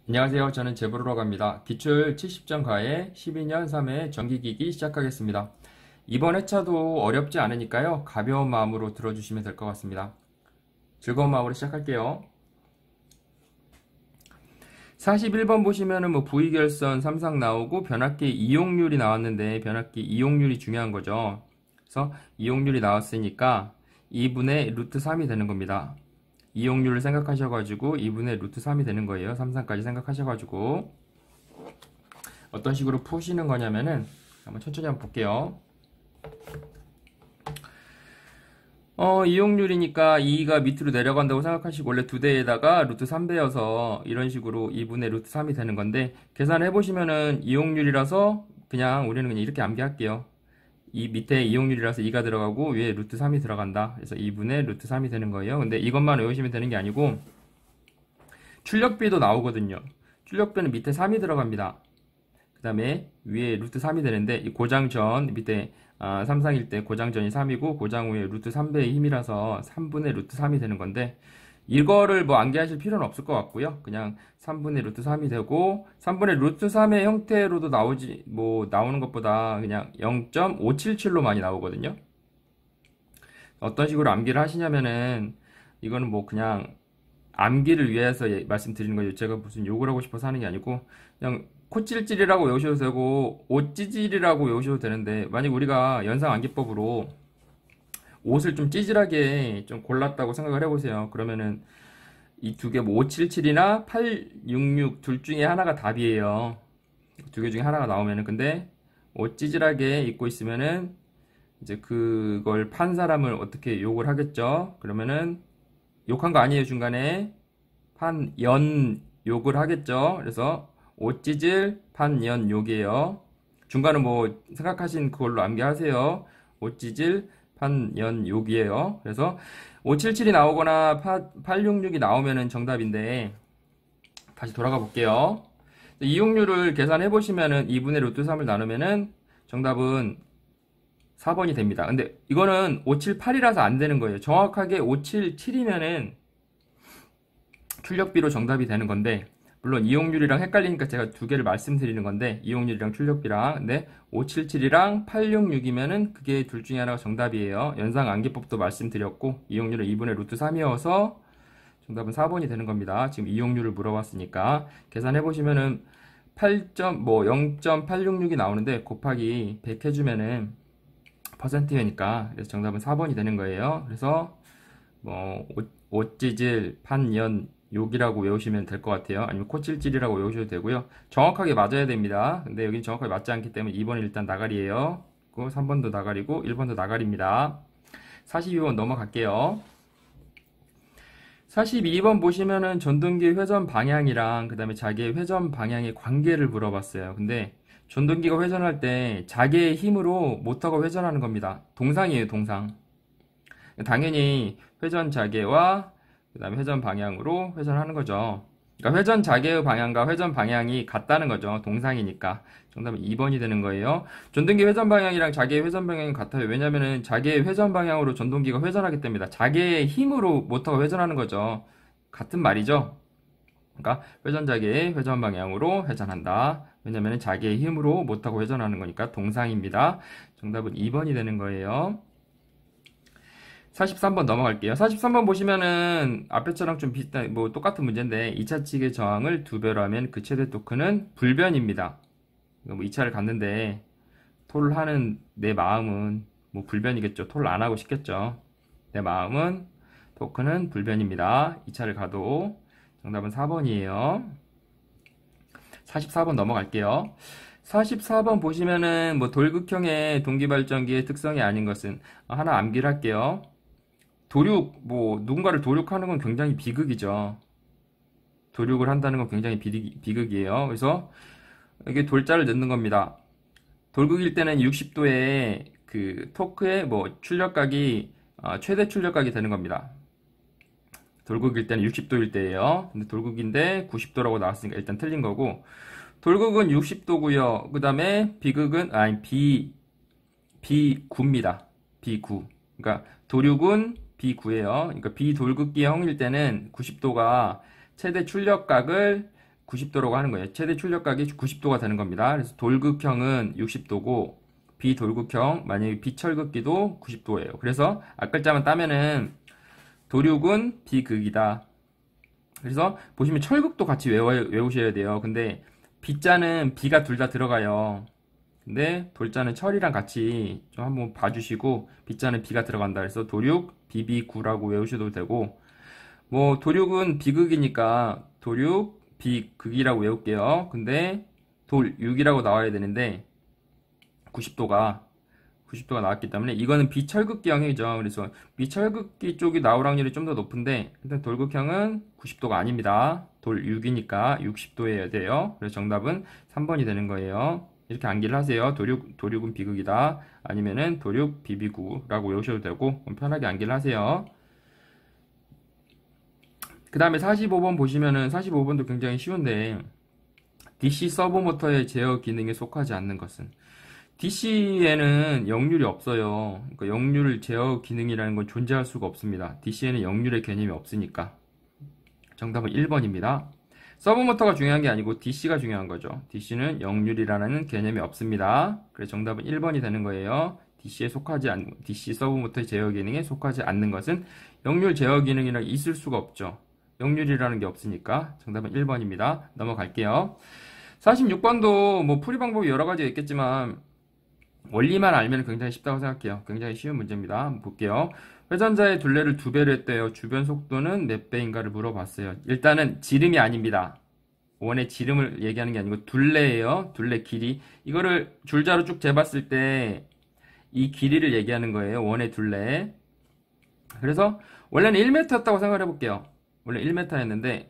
안녕하세요. 저는 제보로라고 합니다. 기출 70점 가에 12년 3회 정기기기 시작하겠습니다. 이번 회차도 어렵지 않으니까요. 가벼운 마음으로 들어주시면 될 것 같습니다. 즐거운 마음으로 시작할게요. 41번 보시면은 부위결선 3상 나오고 변압기 이용률이 나왔는데 변압기 이용률이 중요한 거죠. 그래서 이용률이 나왔으니까 2분의 루트 3이 되는 겁니다. 이용률을 생각하셔가지고 2분의 루트 3이 되는 거예요. 3상까지 생각하셔가지고 어떤 식으로 푸시는 거냐면은 한번 천천히 한번 볼게요. 이용률이니까 2가 밑으로 내려간다고 생각하시고 원래 2대에다가 루트 3배여서 이런 식으로 2분의 루트 3이 되는 건데 계산해 보시면은 이용률이라서 그냥 우리는 그냥 이렇게 암기할게요. 이 밑에 이용률이라서 2가 들어가고 위에 루트 3이 들어간다. 그래서 2분의 루트 3이 되는 거예요. 근데 이것만 외우시면 되는 게 아니고 출력비도 나오거든요. 출력비는 밑에 3이 들어갑니다. 그 다음에 위에 루트 3이 되는데 이 고장전 밑에 3상일 때 고장전이 3이고 고장 후에 루트 3배의 힘이라서 3분의 루트 3이 되는 건데 이거를 암기하실 필요는 없을 것 같고요. 그냥 3분의 루트 3이 되고 3분의 루트 3의 형태로도 나오는 것보다 그냥 0.577로 많이 나오거든요. 어떤 식으로 암기를 하시냐면은 이거는 그냥 암기를 위해서 말씀드리는 거예요. 제가 무슨 욕을 하고 싶어서 하는 게 아니고 그냥 코찔찔이라고 외우셔도 되고 옷찌질이라고 외우셔도 되는데 만약 우리가 연상 암기법으로 옷을 좀 찌질하게 좀 골랐다고 생각을 해보세요. 그러면은 이 두 개 577이나 866 둘 중에 하나가 답이에요. 두 개 중에 하나가 나오면은 근데 옷 찌질하게 입고 있으면은 이제 그걸 판 사람을 어떻게 욕을 하겠죠? 그러면은 욕한 거 아니에요. 중간에 판 연 욕을 하겠죠. 그래서 옷 찌질 판 연 욕이에요. 중간은 생각하신 그걸로 암기하세요. 옷 찌질 판 연 욕이에요. 그래서 577이 나오거나 866이 나오면은 정답인데 다시 돌아가 볼게요. 이용률을 계산해 보시면은 2분의 루트 3을 나누면은 정답은 4번이 됩니다. 근데 이거는 578이라서 안 되는 거예요. 정확하게 577이면은 출력비로 정답이 되는 건데 물론 이용률이랑 헷갈리니까 제가 두 개를 말씀드리는 건데 이용률이랑 출력비랑 근데 577이랑 866이면은 그게 둘 중에 하나가 정답이에요. 연상 암기법도 말씀드렸고 이용률은 2분의 루트 3이어서 정답은 4번이 되는 겁니다. 지금 이용률을 물어봤으니까 계산해 보시면은 0.866이 나오는데 곱하기 100 해주면은 퍼센트회니까 그래서 정답은 4번이 되는 거예요. 그래서 옷찌질 판연 욕이라고 외우시면 될 것 같아요. 아니면 코찔찔이라고 외우셔도 되고요. 정확하게 맞아야 됩니다. 근데 여긴 정확하게 맞지 않기 때문에 2번이 일단 나가리예요. 3번도 나가리고 1번도 나가리입니다. 42번 넘어갈게요. 42번 보시면은 전동기 회전 방향이랑 그 다음에 자기의 회전 방향의 관계를 물어봤어요. 근데 전동기가 회전할 때 자기의 힘으로 모터가 회전하는 겁니다. 동상이에요, 동상. 당연히 회전 자계와 그 다음에 회전 방향으로 회전하는 거죠. 그러니까 회전 자계의 방향과 회전 방향이 같다는 거죠. 동상이니까. 정답은 2번이 되는 거예요. 전동기 회전 방향이랑 자계의 회전 방향이 같아요. 왜냐면은 자계의 회전 방향으로 전동기가 회전하기 때문이다. 자계의 힘으로 모터가 회전하는 거죠. 같은 말이죠. 그러니까 회전 자계의 회전 방향으로 회전한다. 왜냐면은 자계의 힘으로 모터가 회전하는 거니까 동상입니다. 정답은 2번이 되는 거예요. 43번 넘어갈게요. 43번 보시면은 앞에처럼 좀 비슷한 똑같은 문제인데 2차 측의 저항을 2배로 하면 그 최대 토크는 불변입니다. 2차를 갔는데 톨을 하는 내 마음은 불변이겠죠. 톨을 안 하고 싶겠죠. 내 마음은 토크는 불변입니다. 2차를 가도 정답은 4번이에요. 44번 넘어갈게요. 44번 보시면은 돌극형의 동기발전기의 특성이 아닌 것은 하나 암기를 할게요. 누군가를 도륙하는 건 굉장히 비극이죠. 도륙을 한다는 건 굉장히 비극이에요. 그래서 이게 돌자를 넣는 겁니다. 돌극일 때는 60도의 그 토크의 출력각이 최대 출력각이 되는 겁니다. 돌극일 때는 60도일 때예요. 근데 돌극인데 90도라고 나왔으니까 일단 틀린 거고 돌극은 60도고요. 그 다음에 비극은 비구입니다. 비구. 그러니까 도륙은 B9예요. 그러니까 비돌극기의 형일 때는 90도가 최대 출력각을 90도라고 하는 거예요. 최대 출력각이 90도가 되는 겁니다. 그래서 돌극형은 60도고 비돌극형, 만약에 비철극기도 90도예요. 그래서 앞글자만 따면은 도륙은 비극이다. 그래서 보시면 철극도 같이 외우셔야 돼요. 근데 비자는 비가 둘 다 들어가요. 근데 돌자는 철이랑 같이 좀 한번 봐주시고 비자는 비가 들어간다. 그래서 도륙 비비구라고 외우셔도 되고 뭐 도륙은 비극이니까 도륙 비극이라고 외울게요. 근데 돌육이라고 나와야 되는데 90도가 나왔기 때문에 이거는 비철극기형이죠. 그래서 비철극기 쪽이 나올 확률이 좀 더 높은데 일단 돌극형은 90도가 아닙니다. 돌육이니까 60도여야 돼요. 그래서 정답은 3번이 되는 거예요. 이렇게 암기를 하세요. 도륙은 비극이다. 아니면은 도륙 비비구라고 외우셔도 되고 편하게 암기를 하세요. 그 다음에 45번 보시면은 45번도 굉장히 쉬운데 DC 서브모터의 제어 기능에 속하지 않는 것은 DC에는 역률이 없어요. 그러니까 역률 제어 기능이라는 건 존재할 수가 없습니다. DC에는 역률의 개념이 없으니까. 정답은 1번입니다. 서브모터가 중요한 게 아니고 DC가 중요한 거죠. DC는 역률이라는 개념이 없습니다. 그래서 정답은 1번이 되는 거예요. DC 서브모터의 제어 기능에 속하지 않는 것은 역률 제어 기능이라 있을 수가 없죠. 역률이라는 게 없으니까 정답은 1번입니다. 넘어갈게요. 46번도 뭐 풀이 방법이 여러 가지가 있겠지만 원리만 알면 굉장히 쉽다고 생각해요. 굉장히 쉬운 문제입니다. 한번 볼게요. 회전자의 둘레를 2배로 했대요. 주변 속도는 몇 배인가를 물어봤어요. 일단은 지름이 아닙니다. 원의 지름을 얘기하는 게 아니고 둘레예요. 둘레 길이. 이거를 줄자로 쭉 재봤을 때 이 길이를 얘기하는 거예요. 원의 둘레. 그래서 원래는 1m였다고 생각을 해볼게요. 원래 1m였는데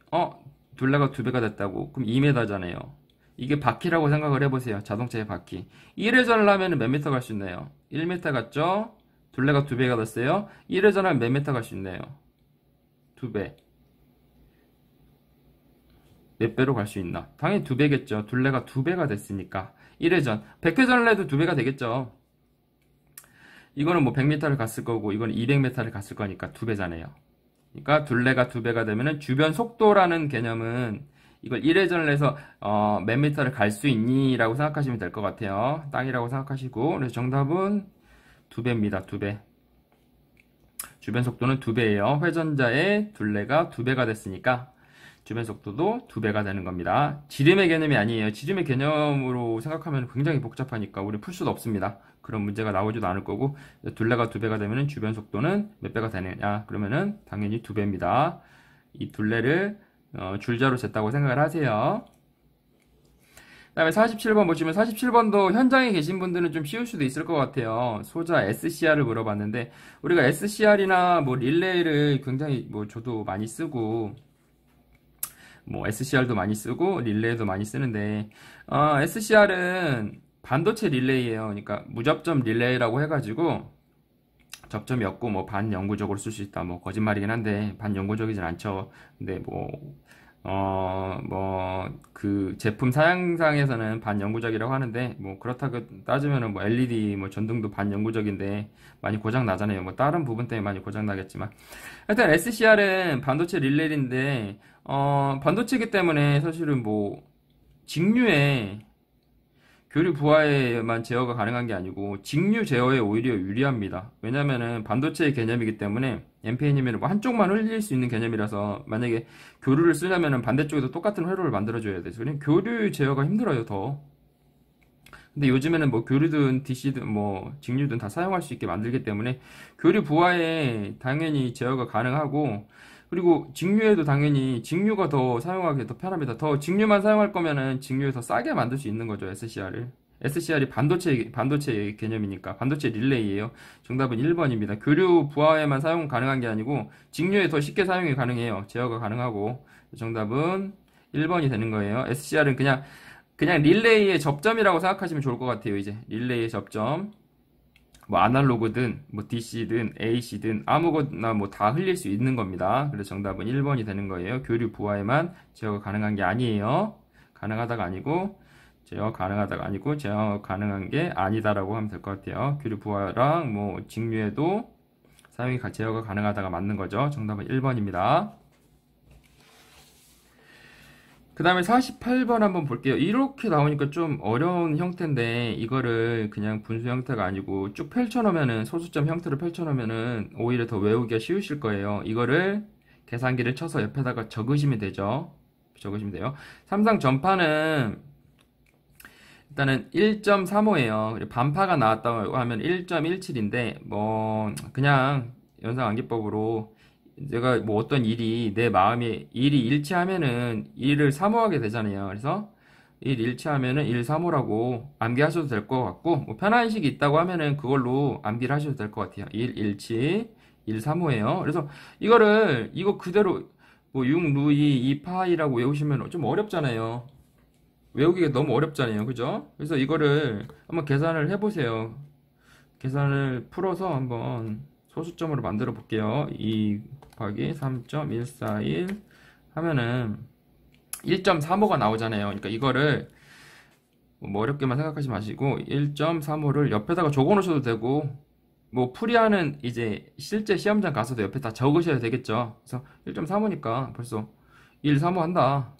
둘레가 2배가 됐다고. 그럼 2m잖아요. 이게 바퀴라고 생각을 해보세요. 자동차의 바퀴. 1회전을 하면 몇 미터 갈 수 있나요? 1m 갔죠? 둘레가 2배가 됐어요. 1회전 하면 몇 미터 갈 수 있나요? 2배. 몇 배로 갈 수 있나? 당연히 2배겠죠. 둘레가 2배가 됐으니까. 1회전. 100회전을 해도 2배가 되겠죠. 이거는 뭐 100m를 갔을 거고, 이거는 200m를 갔을 거니까 2배잖아요. 그러니까 둘레가 2배가 되면은 주변 속도라는 개념은 이걸 1회전을 해서 몇 미터를 갈 수 있니? 라고 생각하시면 될 것 같아요. 땅이라고 생각하시고 그래서 정답은 2배입니다. 2배. 주변 속도는 2배예요. 회전자의 둘레가 2배가 됐으니까 주변 속도도 2배가 되는 겁니다. 지름의 개념이 아니에요. 지름의 개념으로 생각하면 굉장히 복잡하니까 우리 풀 수도 없습니다. 그런 문제가 나오지도 않을 거고 둘레가 2배가 되면 주변 속도는 몇 배가 되느냐? 그러면은 당연히 2배입니다. 이 둘레를 줄자로 쟀다고 생각을 하세요. 그 다음에 47번 보시면 47번도 현장에 계신 분들은 좀 쉬울 수도 있을 것 같아요. 소자 SCR을 물어봤는데 우리가 SCR이나 뭐 릴레이를 굉장히 뭐 저도 많이 쓰고 뭐 SCR도 많이 쓰고 릴레이도 많이 쓰는데 SCR은 반도체 릴레이예요. 그러니까 무접점 릴레이라고 해가지고 접점이 없고 뭐 반영구적으로 쓸 수 있다. 뭐 거짓말이긴 한데 반영구적이진 않죠. 근데 그 제품 사양상에서는 반영구적이라고 하는데 뭐 그렇다고 따지면은 뭐 LED 뭐 전등도 반영구적인데 많이 고장 나잖아요. 뭐 다른 부분 때문에 많이 고장 나겠지만 하여튼 SCR은 반도체 릴레이인데 반도체이기 때문에 사실은 뭐 직류에 교류 부하에만 제어가 가능한 게 아니고 직류 제어에 오히려 유리합니다. 왜냐면은 반도체의 개념이기 때문에 NPN이면 뭐 한쪽만 흘릴 수 있는 개념이라서 만약에 교류를 쓰려면은 반대쪽에도 똑같은 회로를 만들어줘야 돼서 그냥 교류 제어가 힘들어요 더. 근데 요즘에는 뭐 교류든 DC든 뭐 직류든 다 사용할 수 있게 만들기 때문에 교류 부하에 당연히 제어가 가능하고 그리고 직류에도 당연히 직류가 더 사용하기 더 편합니다. 더 직류만 사용할 거면은 직류에 더 싸게 만들 수 있는 거죠, SCR을. SCR이 반도체 개념이니까 반도체 릴레이예요. 정답은 1번입니다. 교류 부하에만 사용 가능한 게 아니고 직류에 더 쉽게 사용이 가능해요. 제어가 가능하고 정답은 1번이 되는 거예요. SCR은 그냥 릴레이의 접점이라고 생각하시면 좋을 것 같아요. 이제 릴레이의 접점. 뭐 아날로그든 뭐 DC든 AC든 아무거나 뭐 다 흘릴 수 있는 겁니다. 그래서 정답은 1번이 되는 거예요. 교류 부하에만 제어가 가능한 게 아니에요. 가능하다가 아니고 제어 가능하다가 아니고 제어 가능한 게 아니다라고 하면 될 것 같아요. 교류 부하랑 뭐 직류에도 제어가 가능하다가 맞는 거죠. 정답은 1번입니다. 그 다음에 48번 한번 볼게요. 이렇게 나오니까 좀 어려운 형태인데 이거를 그냥 분수 형태가 아니고 쭉 펼쳐놓으면은 소수점 형태로 펼쳐놓으면은 오히려 더 외우기가 쉬우실 거예요. 이거를 계산기를 쳐서 옆에다가 적으시면 되죠. 적으시면 돼요. 삼상 전파는 일단은 1.35예요. 반파가 나왔다고 하면 1.17인데 뭐 그냥 연산암기법으로 내가 뭐 어떤 일이 내 마음에 일이 일치하면은 1을 사모하게 되잖아요. 그래서 1 일치하면은 1 사모라고 암기하셔도 될 것 같고 뭐 편한 식이 있다고 하면은 그걸로 암기를 하셔도 될 것 같아요. 1 일치 1 사모예요. 그래서 이거 그대로 뭐 6 루이 2 파이라고 외우시면 좀 어렵잖아요. 외우기가 너무 어렵잖아요. 그죠? 그래서 이거를 한번 계산을 해보세요. 계산을 풀어서 한번 소수점으로 만들어 볼게요. 2 곱하기 3.141 하면은 1.35가 나오잖아요. 그러니까 이거를 뭐 어렵게만 생각하지 마시고 1.35를 옆에다가 적어 놓으셔도 되고 뭐 풀이하는 이제 실제 시험장 가서도 옆에 다 적으셔야 되겠죠. 그래서 1.35니까 벌써 1, 3호 한다.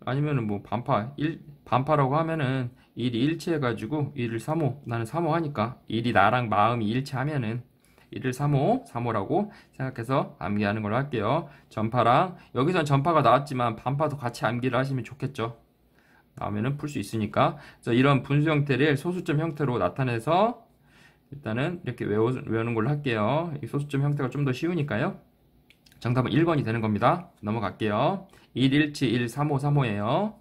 아니면은 뭐 반파라고 하면은 1이 일치해가지고 1을 3호, 나는 3호 하니까 1이 나랑 마음이 일치하면은 1을 3호, 3호라고 생각해서 암기하는 걸로 할게요. 전파랑, 여기선 전파가 나왔지만 반파도 같이 암기를 하시면 좋겠죠. 나오면은 풀 수 있으니까. 그래서 이런 분수 형태를 소수점 형태로 나타내서 일단은 이렇게 외우는 걸로 할게요. 이 소수점 형태가 좀 더 쉬우니까요. 정답은 1번이 되는 겁니다. 넘어갈게요. 117, 135, 35예요.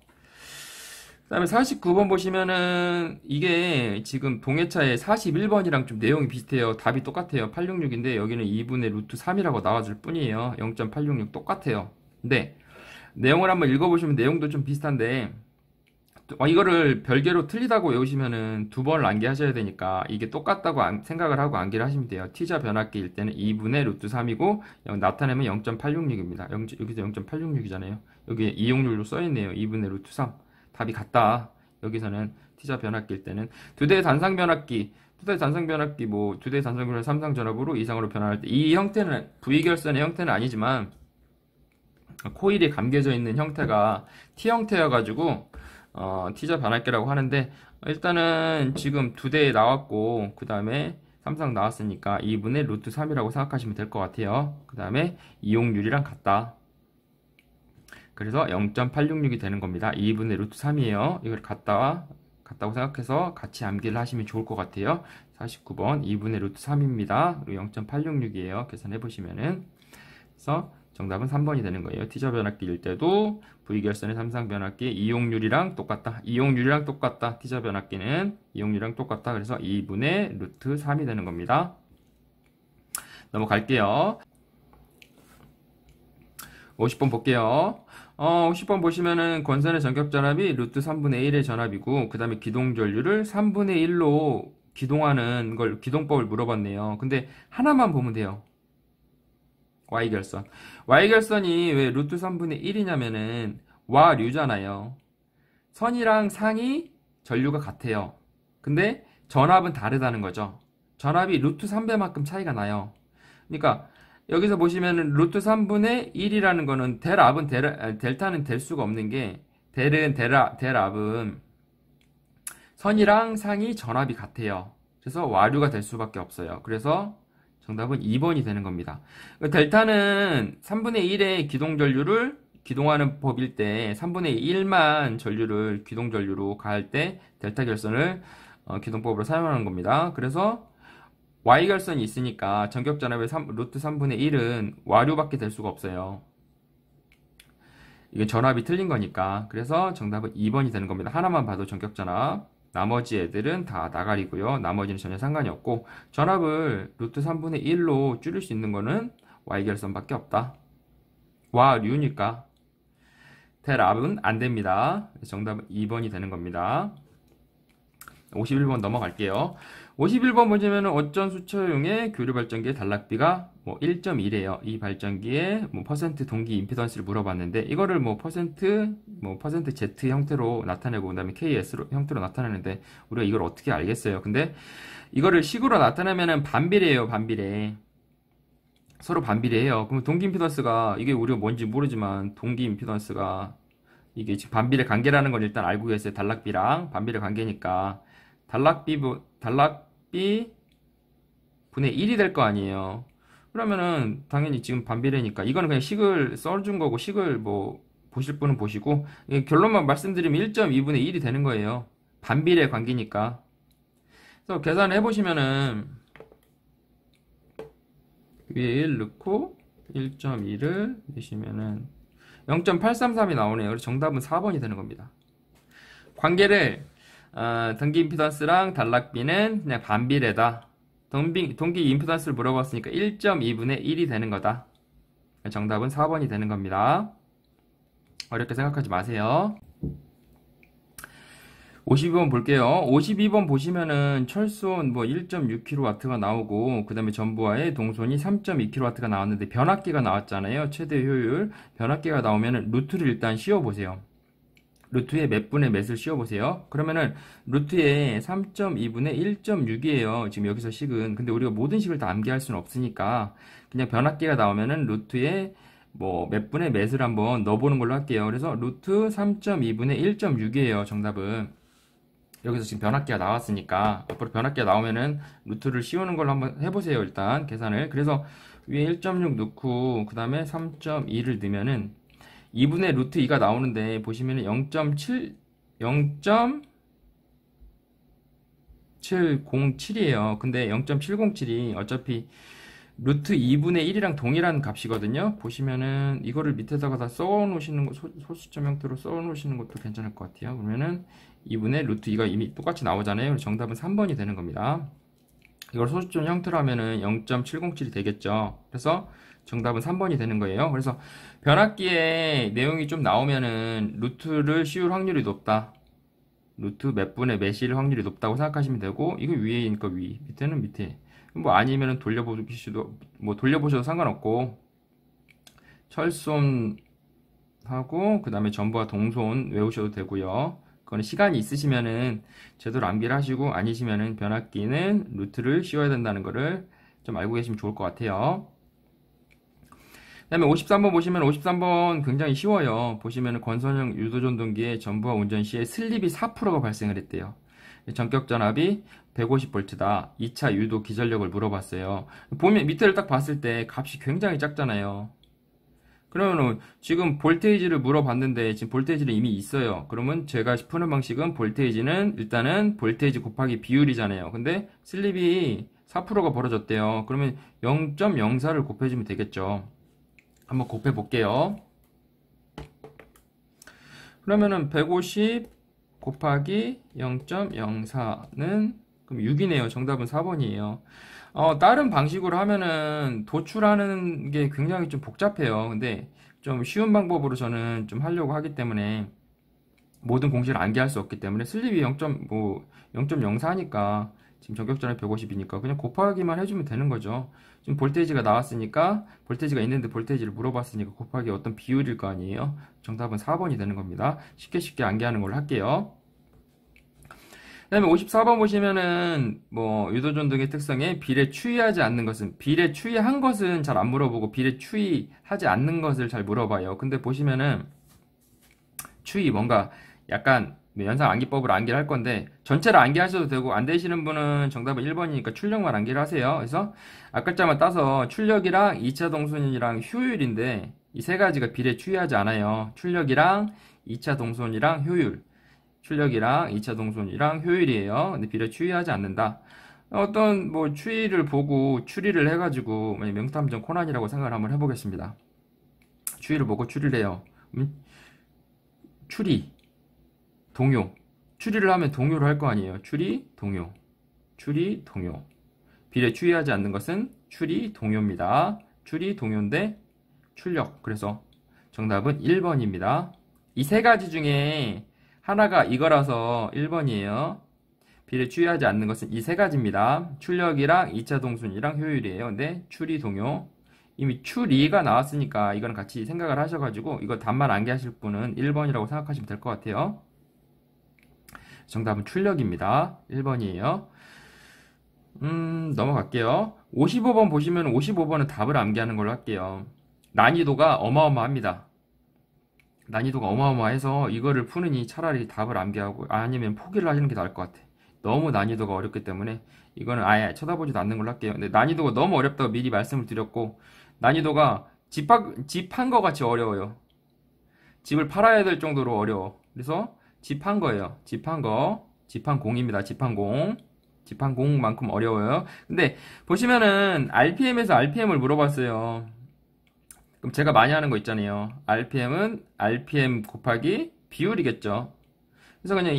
그 다음에 49번 보시면은 이게 지금 동해차의 41번이랑 좀 내용이 비슷해요. 답이 똑같아요. 866인데 여기는 2분의 루트 3이라고 나와줄 뿐이에요. 0.866 똑같아요. 근데 내용을 한번 읽어보시면 내용도 좀 비슷한데 이거를 별개로 틀리다고 외우시면은 두 번을 암기하셔야 되니까 이게 똑같다고 생각을 하고 암기를 하시면 돼요. t자 변압기일 때는 2분의 루트 3이고 나타내면 0.866입니다. 여기서 0.866이잖아요. 여기에 이용률로 써있네요. 2분의 루트 3. 답이 같다. 여기서는 t자 변압기일 때는 두 대의 단상 변압기 뭐 두 대의 단상 변압 3상 전압으로 이상으로 변화할 때 이 형태는 V결선의 형태는 아니지만 코일이 감겨져 있는 형태가 T 형태여가지고 t자 변압기라고 하는데 일단은 지금 두 대 나왔고 그 다음에 3상 나왔으니까 2분의 루트 3이라고 생각하시면 될 것 같아요. 그 다음에 이용률이랑 같다. 그래서 0.866이 되는 겁니다. 2분의 루트 3이에요. 이걸 같다고 생각해서 같이 암기를 하시면 좋을 것 같아요. 49번 2분의 루트 3입니다. 그리고 0.866이에요. 계산해 보시면은 그래서 정답은 3번이 되는 거예요. t자 변압기일 때도 V결선의 3상 변압기 이용률이랑 똑같다. 이용률이랑 똑같다. t자 변압기는 이용률이랑 똑같다. 그래서 2분의 루트 3이 되는 겁니다. 넘어갈게요. 50번 볼게요. 50번 보시면은 권선의 전격 전압이 루트 3분의 1의 전압이고 그 다음에 기동 전류를 3분의 1로 기동하는 걸 기동법을 물어봤네요. 근데 하나만 보면 돼요. Y결선. Y결선이 왜 루트 3분의 1이냐면은 와류잖아요. 선이랑 상이 전류가 같아요. 근데 전압은 다르다는 거죠. 전압이 루트 3배만큼 차이가 나요. 그러니까 여기서 보시면은 루트 3분의 1이라는 거는 델타는 될 수가 없는 게 델압은 선이랑 상이 전압이 같아요. 그래서 와류가 될 수밖에 없어요. 그래서 정답은 2번이 되는 겁니다. 델타는 3분의 1의 기동전류를 기동하는 법일 때 3분의 1만 전류를 기동전류로 가할 때 델타 결선을 기동법으로 사용하는 겁니다. 그래서 Y결선이 있으니까 전격전압의 루트 3분의 1은 와류밖에 될 수가 없어요. 이게 전압이 틀린 거니까. 그래서 정답은 2번이 되는 겁니다. 하나만 봐도 전격전압. 나머지 애들은 다 나가리고요. 나머지는 전혀 상관이 없고 전압을 루트 3분의 1로 줄일 수 있는 거는 Y결선밖에 없다. 와류니까 델압은 안 됩니다. 정답은 2번이 되는 겁니다. 51번 넘어갈게요. 51번 보시면 어쩐 수처용의 교류 발전기의 단락비가 뭐 1.1이에요. 이 발전기의 뭐 퍼센트 동기 임피던스를 물어봤는데 이거를 뭐 퍼센트 Z 형태로 나타내고 그다음에 KS 형태로 나타내는데 우리가 이걸 어떻게 알겠어요? 근데 이거를 식으로 나타내면은 반비례예요, 반비례. 서로 반비례해요. 그럼 동기 임피던스가 이게 우리가 뭔지 모르지만 동기 임피던스가 이게 지금 반비례 관계라는 걸 일단 알고 계세요. 단락비랑 반비례 관계니까 단락비 분의 1이 될 거 아니에요. 그러면은 당연히 지금 반비례니까 이거는 그냥 식을 써준 거고 식을 뭐 보실 분은 보시고 결론만 말씀드리면 1.2분의 1이 되는 거예요. 반비례 관계니까. 그래서 계산을 해보시면은 위에 1 넣고 1.2를 내시면은 0.833이 나오네요. 그래서 정답은 4번이 되는 겁니다. 관계를 동기 임피던스랑 단락비는 그냥 반비례다. 동기 임피던스를 물어봤으니까 1.2분의 1이 되는 거다. 정답은 4번이 되는 겁니다. 어렵게 생각하지 마세요. 52번 볼게요. 52번 보시면은 철손 뭐 1.6kW가 나오고 그 다음에 전부와의 동손이 3.2kW가 나왔는데 변압기가 나왔잖아요. 최대 효율. 변압기가 나오면은 루트를 일단 씌워보세요. 루트에 몇 분의 몇을 씌워보세요. 그러면은 루트에 3.2분의 1.6이에요. 지금 여기서 식은. 근데 우리가 모든 식을 다 암기할 수는 없으니까 그냥 변압기가 나오면은 루트에 뭐 몇 분의 몇을 한번 넣어보는 걸로 할게요. 그래서 루트 3.2분의 1.6이에요. 정답은. 여기서 지금 변압기가 나왔으니까 앞으로 변압기가 나오면은 루트를 씌우는 걸로 한번 해보세요. 일단 계산을. 그래서 위에 1.6 넣고 그 다음에 3.2를 넣으면은 2분의 루트 2가 나오는데 보시면은 0.707이에요. 근데 0.707이 어차피 루트 2분의 1이랑 동일한 값이거든요. 보시면은 이거를 밑에다가 다 써놓으시는 거, 소수점 형태로 써놓으시는 것도 괜찮을 것 같아요. 그러면은 2분의 루트 2가 이미 똑같이 나오잖아요. 정답은 3번이 되는 겁니다. 이걸 소수점 형태로 하면은 0.707이 되겠죠. 그래서 정답은 3번이 되는 거예요. 그래서 변압기에 내용이 좀 나오면은 루트를 씌울 확률이 높다. 루트 몇 분의 몇일 확률이 높다고 생각하시면 되고, 이거 위에니까 위, 밑에는 밑에. 뭐 아니면은 돌려보셔도 상관없고, 철손 하고 그 다음에 전부와 동손 외우셔도 되고요. 그거는 시간이 있으시면은 제대로 암기를 하시고 아니시면은 변압기는 루트를 씌워야 된다는 거를 좀 알고 계시면 좋을 것 같아요. 그 다음에 53번 보시면 53번 굉장히 쉬워요. 보시면은 권선형 유도전동기의 전부와 운전 시에 슬립이 4%가 발생을 했대요. 전격 전압이 150V다. 2차 유도 기전력을 물어봤어요. 보면 밑에를 딱 봤을 때 값이 굉장히 작잖아요. 그러면은 지금 볼테이지를 물어봤는데 지금 볼테이지는 이미 있어요. 그러면 제가 푸는 방식은 볼테이지는 일단은 볼테이지 곱하기 비율이잖아요. 근데 슬립이 4%가 벌어졌대요. 그러면 0.04를 곱해주면 되겠죠. 한번 곱해 볼게요. 그러면은 150 곱하기 0.04는 그럼 6이네요. 정답은 4번이에요. 다른 방식으로 하면은 도출하는 게 굉장히 좀 복잡해요. 근데 좀 쉬운 방법으로 저는 좀 하려고 하기 때문에 모든 공식을 암기할 수 없기 때문에 슬립이 0.04니까 지금 전격전압 150이니까 그냥 곱하기만 해주면 되는 거죠. 지금 볼테이지가 나왔으니까 볼테이지가 있는데 볼테이지를 물어봤으니까 곱하기 어떤 비율일 거 아니에요. 정답은 4번이 되는 겁니다. 쉽게 암기하는 걸로 할게요. 그 다음에 54번 보시면은 뭐 유도전등의 특성에 비례 추이하지 않는 것은 비례 추이한 것은 잘 안 물어보고 비례 추이하지 않는 것을 잘 물어봐요. 근데 보시면은 추이 뭔가 약간 연산 암기법으로 암기를 할 건데 전체를 암기하셔도 되고 안 되시는 분은 정답은 1번이니까 출력만 암기를 하세요. 그래서 앞글자만 따서 출력이랑 2차 동선이랑 효율인데 이 세 가지가 비례 추이하지 않아요. 출력이랑 2차 동선이랑 효율. 출력이랑 2차 동선이랑 효율이에요. 근데 비례 추이하지 않는다. 어떤 뭐 추이를 보고 추리를 해가지고 명탐정 코난이라고 생각을 한번 해보겠습니다. 추이를 보고 추리를 해요. 추리, 동요. 추리를 하면 동요를 할 거 아니에요. 추리, 동요. 추리, 동요. 비례 추이하지 않는 것은 추리, 동요입니다. 추리, 동요인데 출력. 그래서 정답은 1번입니다. 이 세 가지 중에 하나가 이거라서 1번이에요. 비례 추이하지 않는 것은 이 세 가지입니다. 출력이랑 2차 동순이랑 효율이에요. 근데 추리, 동요. 이미 추리가 나왔으니까 이거는 같이 생각을 하셔가지고 이거 답만 암기하실 분은 1번이라고 생각하시면 될 것 같아요. 정답은 출력입니다. 1번이에요. 넘어갈게요. 55번 보시면 55번은 답을 암기하는 걸로 할게요. 난이도가 어마어마합니다. 난이도가 어마어마해서 이거를 푸느니 차라리 답을 암기하고 아니면 포기를 하시는 게 나을 것 같아. 너무 난이도가 어렵기 때문에 이거는 아예 쳐다보지도 않는 걸로 할게요. 근데 난이도가 너무 어렵다고 미리 말씀을 드렸고, 난이도가 집 한 거 같이 어려워요. 집을 팔아야 될 정도로 어려워. 그래서 집 한 거예요. 집 한 거. 집 한 공입니다. 집 한 공. 집 한 공만큼 어려워요. 근데 보시면은 RPM에서 RPM을 물어봤어요. 그럼 제가 많이 하는 거 있잖아요. RPM은 RPM 곱하기 비율이겠죠. 그래서 그냥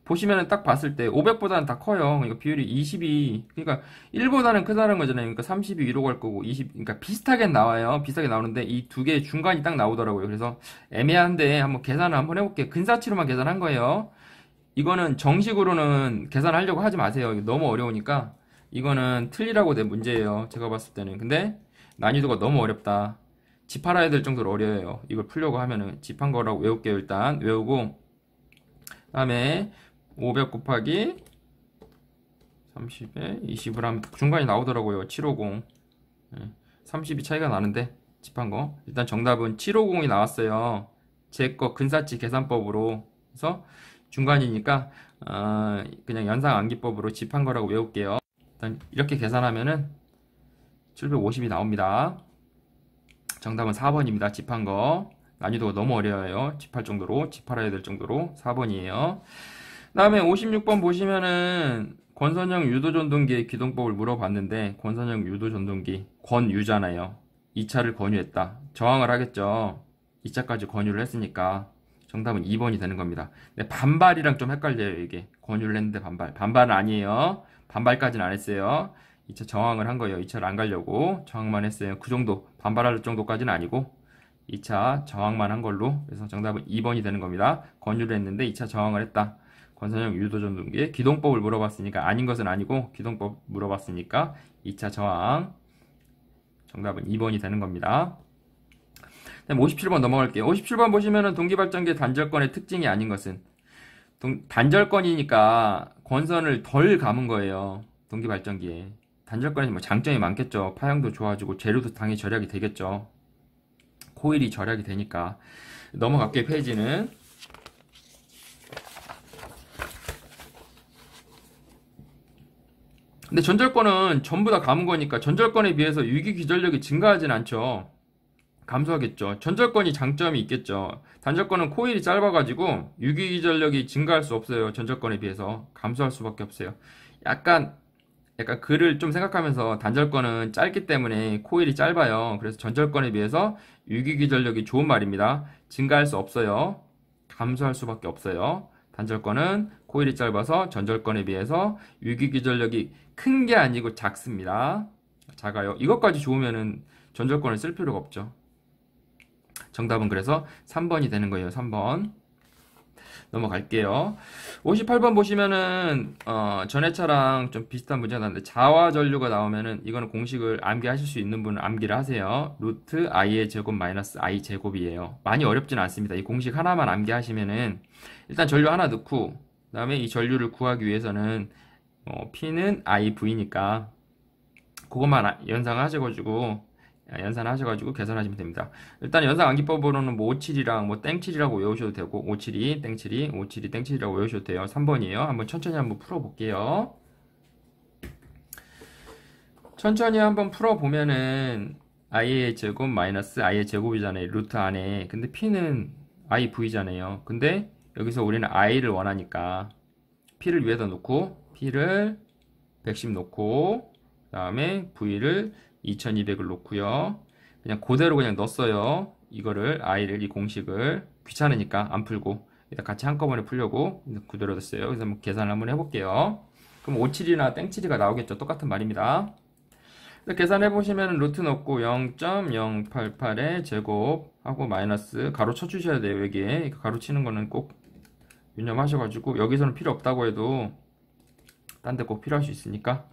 보시면은 딱 봤을 때 500보다는 다 커요. 그러니까 비율이 20이, 그러니까 1보다는 크다는 거잖아요. 그러니까 30이 위로 갈 거고 20, 그러니까 비슷하게 나와요. 비슷하게 나오는데 이 두 개의 중간이 딱 나오더라고요. 그래서 애매한데 한번 계산을 한번 해볼게요. 근사치로만 계산한 거예요. 이거는 정식으로는 계산하려고 하지 마세요. 이거 너무 어려우니까. 이거는 틀리라고 낸 문제예요. 제가 봤을 때는. 근데 난이도가 너무 어렵다. 집 팔아야 될 정도로 어려워요. 이걸 풀려고 하면은 집 한 거라고 외울게요. 일단 외우고, 다음에 500 곱하기 30에 20을 하면 중간이 나오더라고요. 750. 30이 차이가 나는데 집 한 거. 일단 정답은 750이 나왔어요. 제 거 근사치 계산법으로. 그래서 중간이니까 그냥 연상 암기법으로 집 한 거라고 외울게요. 일단 이렇게 계산하면은 750이 나옵니다. 정답은 4번입니다. 집 한 거. 난이도가 너무 어려워요. 집 할 정도로, 집 팔아야 될 정도로 4번이에요. 다음에 56번 보시면은 권선형 유도전동기의 기동법을 물어봤는데, 권선형 유도전동기 권유잖아요. 2차를 권유했다. 저항을 하겠죠. 2차까지 권유를 했으니까 정답은 2번이 되는 겁니다. 근데 반발이랑 좀 헷갈려요. 이게 권유를 했는데 반발은 아니에요. 반발까지는 안 했어요. 2차 저항을 한 거예요. 2차를 안 가려고 저항만 했어요. 그 정도, 반발할 정도까지는 아니고 2차 저항만 한 걸로. 그래서 정답은 2번이 되는 겁니다. 권유를 했는데 2차 저항을 했다. 권선형 유도전동기의 기동법을 물어봤으니까, 아닌 것은 아니고 기동법 물어봤으니까 2차 저항. 정답은 2번이 되는 겁니다. 57번 넘어갈게요. 57번 보시면은 동기발전기의 단절권의 특징이 아닌 것은, 단절권이니까 권선을 덜 감은 거예요. 동기발전기에. 단절권에 뭐 장점이 많겠죠. 파형도 좋아지고 재료도 당연히 절약이 되겠죠. 코일이 절약이 되니까. 넘어갈게요. 페이지는. 근데 전절권은 전부 다 감은 거니까 전절권에 비해서 유기 기전력이 증가하진 않죠. 감소하겠죠. 전절권이 장점이 있겠죠. 단절권은 코일이 짧아가지고 유기 기전력이 증가할 수 없어요. 전절권에 비해서 감소할 수밖에 없어요. 약간 글을 좀 생각하면서, 단절권은 짧기 때문에 코일이 짧아요. 그래서 전절권에 비해서 유기 기전력이 좋은 말입니다. 증가할 수 없어요. 감소할 수밖에 없어요. 단절권은 코일이 짧아서 전절권에 비해서 유기 기전력이 큰 게 아니고 작습니다. 작아요. 이것까지 좋으면은 전절권을 쓸 필요가 없죠. 정답은 그래서 3번이 되는 거예요. 3번. 넘어갈게요. 58번 보시면은 전에 차랑 좀 비슷한 문제가 나왔는데, 자와 전류가 나오면은 이거는 공식을 암기하실 수 있는 분은 암기를 하세요. 루트 i의 제곱 마이너스 i 제곱이에요. 많이 어렵진 않습니다. 이 공식 하나만 암기하시면은, 일단 전류 하나 넣고, 그 다음에 이 전류를 구하기 위해서는 P는 IV니까 그것만 연산하셔가지고 계산하시면 됩니다. 일단 연산 암기법으로는 뭐 57이랑 뭐 땡칠이라고 외우셔도 되고, 572 땡칠이 572 땡칠이라고 외우셔도 돼요. 3번이에요. 한번 천천히 한번 풀어볼게요. 천천히 한번 풀어보면은 i의 제곱 마이너스 i의 제곱이잖아요. 루트 안에. 근데 P는 IV잖아요. 근데 여기서 우리는 i를 원하니까 P를 위에다 놓고, P를 110 놓고, 그 다음에 V를 2200을 놓고요. 그냥 그대로 그냥 넣었어요. 이거를, 이 공식을. 귀찮으니까 안 풀고 일단 같이 한꺼번에 풀려고 그대로 넣었어요. 그래서 한번 계산을 한번 해볼게요. 그럼 57이나 땡칠이가 나오겠죠. 똑같은 말입니다. 계산해 보시면 루트 넣고 0.088의 제곱하고 마이너스 가로 쳐주셔야 돼요. 여기에 가로 치는 거는 꼭 유념하셔가지고, 여기서는 필요 없다고 해도 딴 데 꼭 필요할 수 있으니까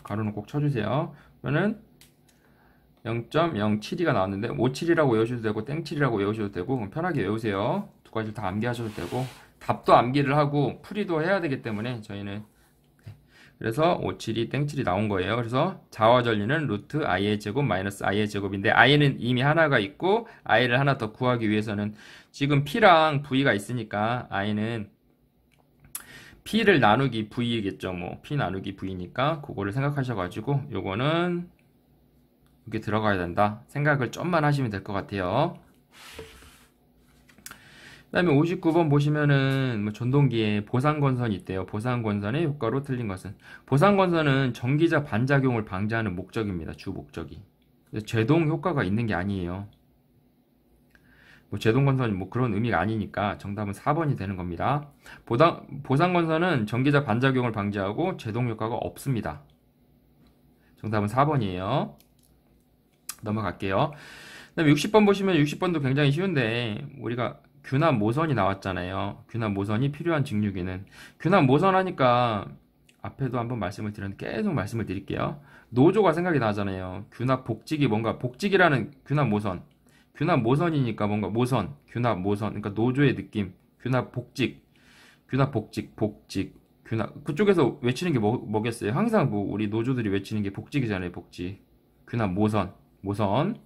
가로는 꼭 쳐주세요. 그러면은 0.072가 나왔는데 57이라고 외우셔도 되고 땡칠이라고 외우셔도 되고, 편하게 외우세요. 두 가지 다 암기하셔도 되고, 답도 암기를 하고 풀이도 해야 되기 때문에 저희는 그래서 572 땡칠이 나온 거예요. 그래서 자화전리는 루트 i의 제곱 마이너스 i의 제곱인데 i는 이미 하나가 있고 i를 하나 더 구하기 위해서는 지금 p랑 v가 있으니까 i는 p를 나누기 v겠죠. 뭐 p 나누기 v니까 그거를 생각하셔가지고 요거는 이렇게 들어가야 된다. 생각을 좀만 하시면 될 것 같아요. 그 다음에 59번 보시면은 뭐 전동기에 보상건선이 있대요. 보상건선의 효과로 틀린 것은 보상건선은 전기자 반작용을 방지하는 목적입니다. 주 목적이. 제동 효과가 있는 게 아니에요. 뭐 제동건선이 뭐 그런 의미가 아니니까 정답은 4번이 되는 겁니다. 보상건선은 전기자 반작용을 방지하고 제동 효과가 없습니다. 정답은 4번이에요. 넘어갈게요. 그다음에 60번 보시면 60번도 굉장히 쉬운데 우리가 규납 모선이 나왔잖아요. 규납 모선이 필요한 직류기는 규납 모선 하니까 앞에도 한번 말씀을 드렸는데 계속 말씀을 드릴게요. 노조가 생각이 나잖아요. 규납 복직이 뭔가 복직이라는 규납 모선 규납 모선이니까 뭔가 모선 규납 모선 그러니까 노조의 느낌 규납 복직 규납 복직 복직 규납 그쪽에서 외치는 게 뭐겠어요? 항상 뭐 우리 노조들이 외치는 게 복직이잖아요. 복직 규납 모선 모선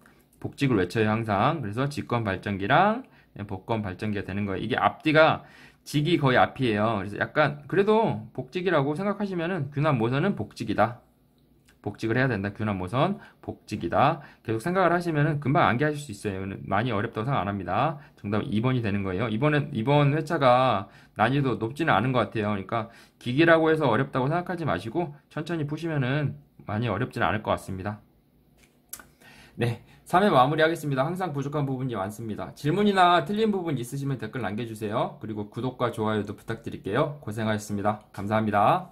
복직을 외쳐요 항상. 그래서 직권 발전기랑 복권 발전기가 되는 거예요. 이게 앞뒤가 직이 거의 앞이에요. 그래서 약간 그래도 복직이라고 생각하시면은 규납 모선은 복직이다. 복직을 해야 된다. 규납 모선 복직이다. 계속 생각을 하시면은 금방 암기하실 수 있어요. 많이 어렵다고 생각 안 합니다. 정답은 2번이 되는 거예요. 이번 회차가 난이도 높지는 않은 것 같아요. 그러니까 기기라고 해서 어렵다고 생각하지 마시고 천천히 푸시면은 많이 어렵지는 않을 것 같습니다. 네, 3회 마무리하겠습니다. 항상 부족한 부분이 많습니다. 질문이나 틀린 부분 있으시면 댓글 남겨주세요. 그리고 구독과 좋아요도 부탁드릴게요. 고생하셨습니다. 감사합니다.